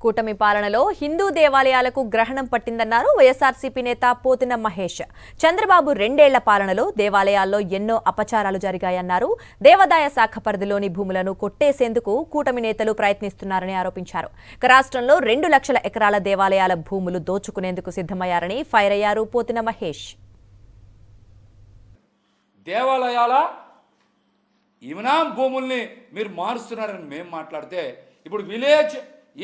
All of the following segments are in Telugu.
కూటమి పాలనలో హిందూ దేవాలయాలకు గ్రహణం పట్టిందన్నారు వైఎస్ఆర్సీపీ నేత పోతిన మహేష్. చంద్రబాబు 2 ఏళ్ల పాలనలో దేవాలయాల్లో ఎన్నో అపచారాలు జరిగాయన్నారు. దేవాదాయ శాఖ పరిధిలోని భూములను కొట్టేసేందుకు కూటమి నేతలు ప్రయత్నిస్తున్నారని ఆరోపించారు. రాష్ట్రంలో 2 లక్షల ఎకరాల దేవాలయాల భూములు దోచుకునేందుకు సిద్ధమయ్యారని ఫైర్ అయ్యారు పోతిన మహేష్. దేవాలయాల ఇనాం భూముల్ని మీరు మారుస్తున్నారని మేము మాట్లాడితే ఇప్పుడు విలేజ్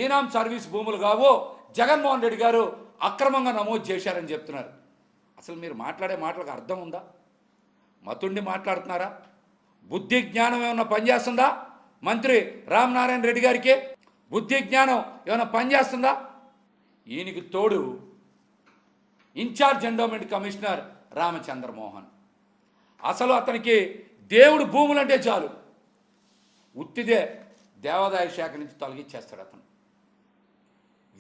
ఈనాం సర్వీస్ భూములు కావు జగన్మోహన్ రెడ్డి గారు అక్రమంగా నమోదు చేశారని చెప్తున్నారు. అసలు మీరు మాట్లాడే మాటలకు అర్థం ఉందా? మతుండి మాట్లాడుతున్నారా? బుద్ధి జ్ఞానం ఏమన్నా పనిచేస్తుందా? మంత్రి రామనారాయణ రెడ్డి గారికి బుద్ధి జ్ఞానం ఏమైనా పనిచేస్తుందా? ఈయనకి తోడు ఇన్ఛార్జ్ ఎండోమెంట్ కమిషనర్ రామచంద్రమోహన్. అసలు అతనికి దేవుడు భూములంటే చాలు, ఉత్తిదే దేవాదాయ శాఖ నుంచి తొలగించేస్తాడు. అతను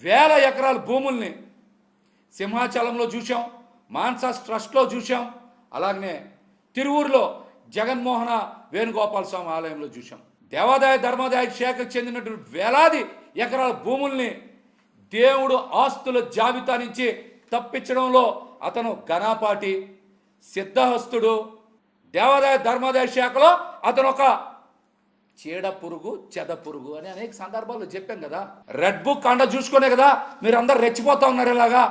వేల ఎకరాల భూముల్ని సింహాచలంలో చూసాం, మాన్సాస్ ట్రస్ట్లో చూసాం, అలాగనే తిరువూరులో జగన్మోహన వేణుగోపాల స్వామి ఆలయంలో చూసాం. దేవాదాయ ధర్మాదాయ శాఖకు చెందినటువంటి వేలాది ఎకరాల భూముల్ని దేవుడు ఆస్తుల జాబితా నుంచి తప్పించడంలో అతను ఘనాపాటి, సిద్ధహస్తుడు. దేవాదాయ ధర్మాదాయ శాఖలో అతను ఒక చీడ పురుగు, చెద పురుగు అని అనేక సందర్భాల్లో చెప్పాం కదా. రెడ్ బుక్ అండ చూసుకునే కదా మీరు అందరు రెచ్చిపోతా ఉన్నారు ఇలాగా.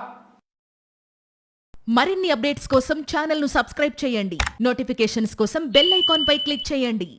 మరిన్ని అప్డేట్స్ కోసం ఛానల్ ను సబ్స్క్రైబ్ చేయండి. నోటిఫికేషన్స్ కోసం బెల్ ఐకాన్ పై క్లిక్ చేయండి.